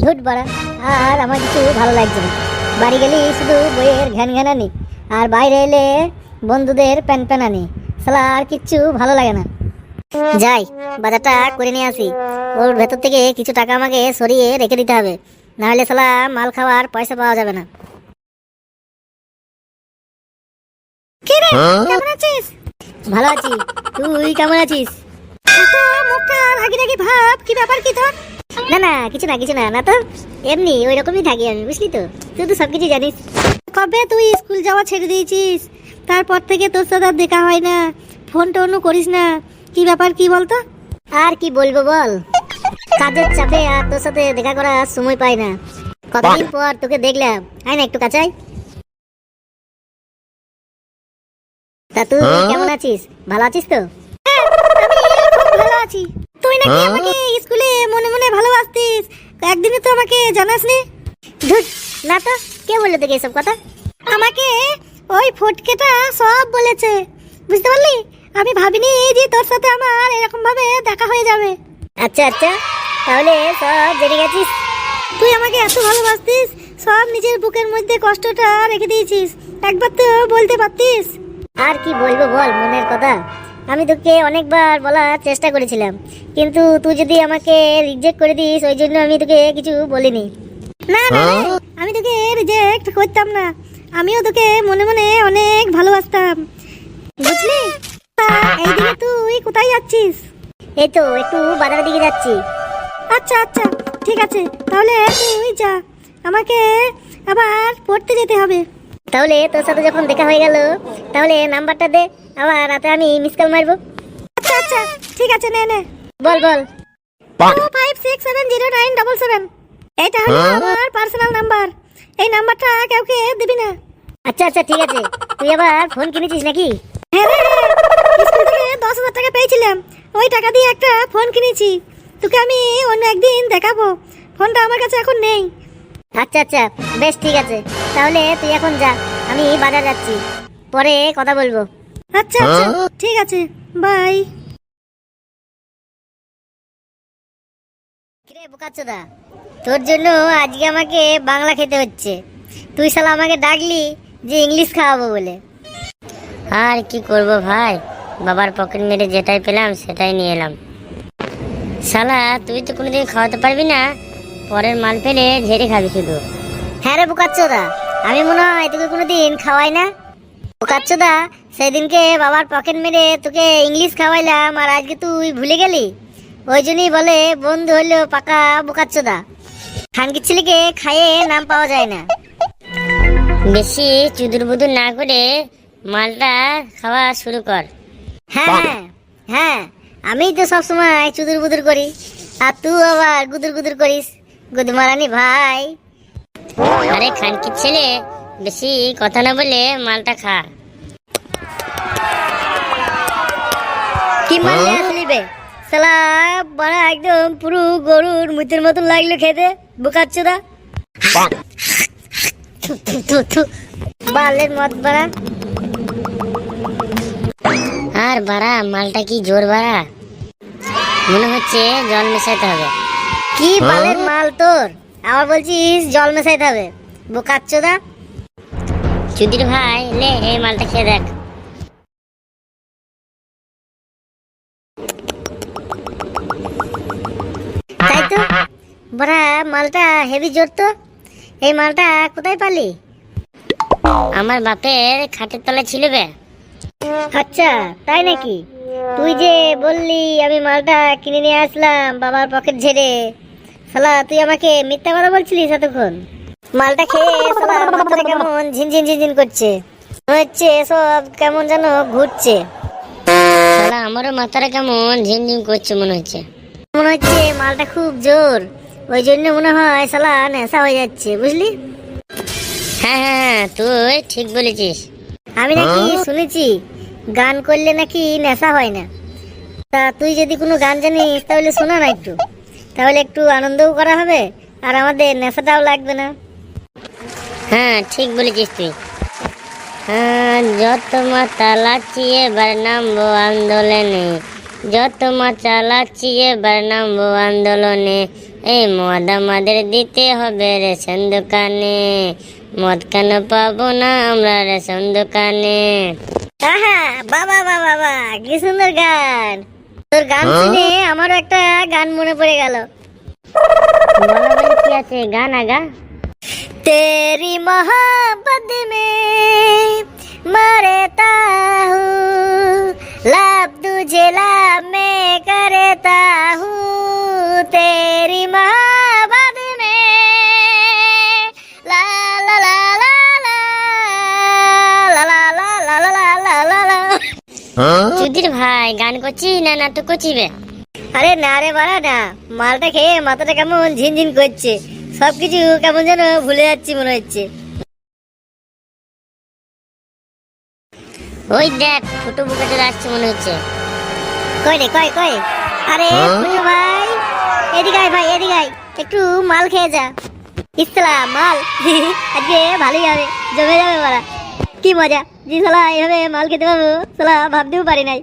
ধুট বাড়া, আর আমার কিছু ভালো লাগছে না। বাড়ি গেলেই শুধু বইয়ের ঘ্যান ঘ্যানানি, আর বাইরে এলে বন্ধুদের প্যান প্যানানি। শালা আর কিচ্ছু ভালো লাগে না। যাই, বাজারটা করে নিয়ে আসি। ওর ভেতর থেকে কিছু টাকা আমাকে সরিয়ে রেখে দিতে হবে, নাহলে শালা মাল খাওয়ার পয়সা পাওয়া যাবে না। কি রে, কেমন আছিস? ভালো আছি, তুই কেমন আছিস? মুখটা রাগি রাগি ভাব, কি ব্যাপার কি তোর? না না, কিছু না কিছু না, না তো এমনি ওই রকমই থাকি আমি, বুঝলি তো, তুই তো সবকিছু জানিস। কবে তুই স্কুল যাওয়া ছেড়ে দিয়েছিস? তারপর থেকে তোর সাথে আর দেখা হয় না, ফোন টোনও করিস না, কি ব্যাপার কি বলতো? আর কি বলবো বল, কাজের চাপে আর তোর সাথে দেখা করার সময় পাই না। কতদিন পর তোকে দেখলাম, আয় না একটু কাছাই। তা তুই কেমন আছিস? ভালো আছিস তো? আমি খুব ভালো আছি। তুই নাকি আমাকে স্কুলে মনে মনে ভালোবাসতিস, একদিনই তো আমাকে জানাসনি। ধুর, না তো, কে বললো তোকে এসব কথা? আমাকে ওই ফটকেটা সব বলেছে, বুঝতে পারলি? আমি ভাবিনি যে তোর সাথে আমার এরকম ভাবে দেখা হয়ে যাবে। আচ্ছা আচ্ছা, তাহলে সব জেনে গেছিস। তুই আমাকে এত ভালোবাসতিস, সব নিজের বুকের মধ্যে কষ্টটা রেখে দিয়েছিস, একবার তো বলতে পারতিস। আর কি বলবো বল মনের কথা, আমি তোকে অনেকবার বলার চেষ্টা করেছিলাম, কিন্তু তুই যদি আমাকে রিজেক্ট করে দিস, ওই জন্য আমি তোকে কিছু বলিনি। না না, আমি তোকে রিজেক্ট করতাম না, আমিও তোকে মনে মনে অনেক ভালোবাসতাম, বুঝলি? তা এইদিকে তুই কোথায় যাচ্ছিস? এই তো একটু বাজারের দিকে যাচ্ছি। আচ্ছা আচ্ছা, ঠিক আছে, তাহলে তুই যা, আমাকে আবার পড়তে যেতে হবে। তাহলে তোর সাথে যখন দেখা হয়ে গেল, তাহলে নাম্বারটা দে, আবার রাতে আমি মিস কল মারবো। আচ্ছা আচ্ছা, ঠিক আছে, নে নে, বল বল। 25670977, এটা হলো আমার পার্সোনাল নাম্বার, এই নাম্বারটা কাউকে দিবি না। আচ্ছা আচ্ছা, ঠিক আছে। তুই আবার ফোন কিনেছিস নাকি? হ্যাঁ রে, স্কুল থেকে 10,000 টাকা পেয়েছিলাম, ওই টাকা দিয়ে একটা ফোন কিনেছি, তোকে আমি অন্য একদিন দেখাবো, ফোনটা আমার কাছে এখন নেই। আচ্ছা আচ্ছা, বেশ ঠিক আছে, তাহলে তুই এখন যা, আমি বাজার যাচ্ছি, পরে কথা বলবো। আচ্ছা আচ্ছা, ঠিক আছে, বাই। কিরে বোকাচোদা, তোর জন্য আজকে আমাকে বাংলা খেতে হচ্ছে, তুই শালা আমাকে ডাকলি যে ইংলিশ খাওয়াবো বলে। আর কি করব ভাই, বাবার পকেট মেরে যেটাই পেলাম সেটাই নিয়ে এলাম। শালা তুই তো কোনোদিন খাওয়াতে পারবি না, পরের মাল পেলে ঝেড়ে খাবি শুধু। হ্যাঁ রে বোকাচোদা, আমি মনে হয় তোকে কোনোদিন খাওয়াই না। বোকাচোদা, সেদিনকে বাবার পকেট মেরে তোকে ইংলিশ খাওয়াইলাম, আর আজকে তুই ভুলে গেলি। ওই জন্যই বলে বন্ধু হইলো পাকা বোকাচোদা। খানকির ছেলেকে খাইয়ে নাম পাওয়া যায় না। বেশি চুদুর বুদুর না করে মালটা খাওয়া শুরু কর। হ্যাঁ হ্যাঁ হ্যাঁ, আমি তো সবসময় চুদুর বুদুর করি, আর তুই আবার গুদুর গুদুর করিস, গুদমারানি ভাই। আরে খানকির ছেলে, বেশি কথা না বলে মালটা খা। কি মারলে আসলি বে শালা, বড় একদম পুরো গরুর মুতের মতন লাগলো খেতে, বোকাচ্চোদা। বালের মদ বাড়া। আর বাড়া, মালটা কি জোর বাড়া, মনে হচ্ছে জল মেশাইতে হবে। কি বালের মাল তোর, আবার বলছিস জল মেশাইতে হবে, বোকাচ্চোদা। চুদির ভাই, লে এই মালটা খেয়ে দেখ। তাই তো, বড়া মালটা হেভি জোর তো, এই মালটা কোথায় পালি? আমার বাপের খাটের তলায় ছিল বে। আচ্ছা তাই নাকি? তুই যে বললি আমি মালটা কিনে নিয়ে আসলাম বাবার পকেট ঝেড়ে, শালা তুই আমাকে মিথ্যা কথা বলছিলিস এতক্ষণ? মালটা খেয়ে শালা মাথাটা কেমন ঝিনঝিন ঝিনঝিন করছে, হচ্ছে সব কেমন যেন ঘুরছে। শালা আমারও মাথাটা কেমন ঝিমঝিম করছে মনে হচ্ছে। মনে হচ্ছে মালটা খুব জোর, ওই জন্য মনে হয় শালা নেশা হয়ে যাচ্ছে, বুঝলি? হ্যাঁ হ্যাঁ হ্যাঁ, তুই ঠিক বলেছিস। আমি নাকি শুনেছি গান করলে নাকি নেশা হয় না, তা তুই যদি কোনো গান জানিস তাহলে শোনা না একটু, তাহলে একটু আনন্দও করা হবে আর আমাদের নেশাটাও লাগবে না। হ্যাঁ ঠিক বলেছিস তুই। হ্যাঁ, যত মাথা লাচ্ছি এবার নামবো আন্দোলনে, যত মাথা লাচ্ছি এবার নামবো আন্দোলনে, এই মদ আমাদের দিতে হবে রেশন দোকানে, মদ কেন পাবো না আমরা রেশন দোকানে। আহা, বাবা বাবা বাবা, কি সুন্দর গান। তোর গান শুনে আমারও একটা গান মনে পড়ে গেল। বলো বলি কি আছে, গান আগা। तेरी मोहब्बत में मरता हूँ, लब तुझे लब में करता हूँ, तेरी मोहब्बत में ला ला ला ला ला ला ला ला ला ला ला ला ला। চুদির ভাই গান করছি না নাটক করছি বে? আরে না রে বাড়া না, মালটা খেয়ে মাথাটা কেমন ঝিনঝিন করছে, সবকিছু কেমন যেন ভুলে যাচ্ছি মনে হচ্ছে। ওই দেখ ছোট বুকে চলে আসছে মনে হচ্ছে। কই রে কই কই? আরে ফুটু ভাই, এদিকে আয় ভাই, এদিকে আয়, একটু মাল খেয়ে যা। ইসলা মাল আজকে ভালোই হবে, জমে যাবে বাড়া। কি মজা জি শালা, এইভাবে মাল খেতে পাবো শালা ভাবতেও পারি নাই।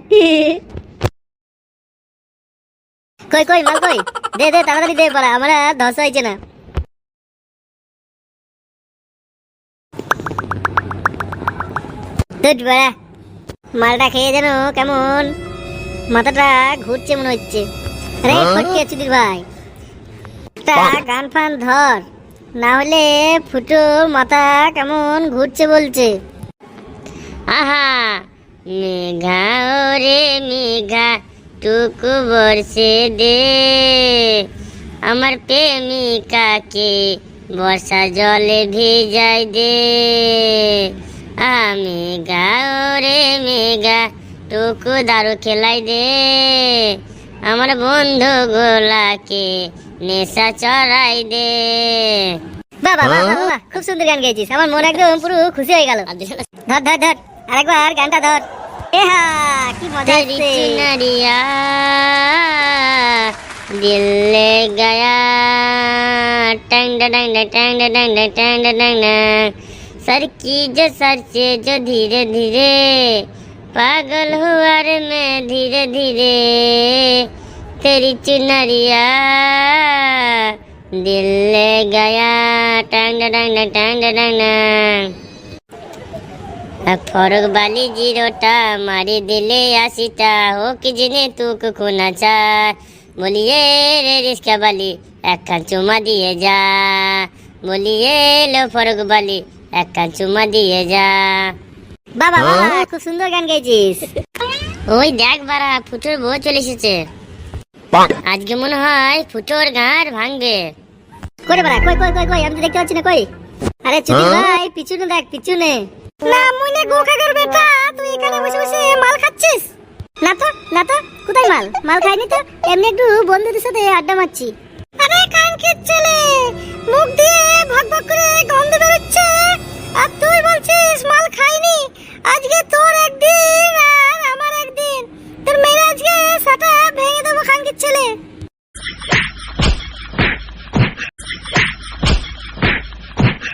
কই কই মাল কই? দে দে তাড়াতাড়ি দে বাড়া, আমার আর ধসা হয়েছে না। দুধ বাড়া, মালটা খেয়ে যেন কেমন মাথাটা ঘুরছে মনে হচ্ছে। আরে ফটকে চুদির ভাই, একটা গান ফান ধর, না হলে ফুটো মাথা কেমন ঘুরছে বলছে। আহা মেঘা ওরে মেঘা টুকু বর্ষে দে, আমার প্রেমিকাকে বর্ষা জলে ভিজাই দে। আমি গাওরে মেঘা টুকু দারু খেলাই দে, আমার বন্ধু গোলাকে নেশা চড়াই দে। বাবা বাবা বাবা, খুব সুন্দর গান গেয়েছিস, আমার মন একদম পুরো খুশি হয়ে গেল। ধর ধর ধর, আরেকবার গানটা ধর। এহা কি মজা तेरी হচ্ছে। चुनरिया दिल ले गया, टंग डंग टंग डंग टंग डंग, सर की जो सर से जो धीरे धीरे पागल हुआ रे मैं धीरे धीरे, तेरी चुनरिया दिल ले गया, टंग डंग टंग डंग। फरक बाली जीरोटा मारी दिले आशिटा हो कि जिने तू खुना चा, बोलिए रे रिश्का बाली एक चुमा दिए जा, बोलिए लो फरक बाली एक चुमा दिए जा। বাবা বাবা, খুব সুন্দর গান গেয়েছিস। ওই দেখ বারা ফুটোর বউ চলে এসেছে, আজকে মনে হয় ফুটোর গাঁর ভাঙবে। করে বাড়া, কই কই কই কই, আমি তো দেখতে পাচ্ছি না, কই? আরে চুদির ভাই, পিছনে দেখ পিছনে। না মুনে গোকাগর বেটা, তুই এখানে বসে বসে মাল খাচ্ছিস? না তো না তো, কোথায় মাল? মাল খাইনি তো, এমনি একটু বন্ধুদের সাথে আড্ডা মারছি। আরে কানকে ছেলে, মুখ দিয়ে ভক ভক করে গন্ধ বেরোচ্ছে, আর তুই বলছিস মাল খাইনি? আজকে তোর একদিন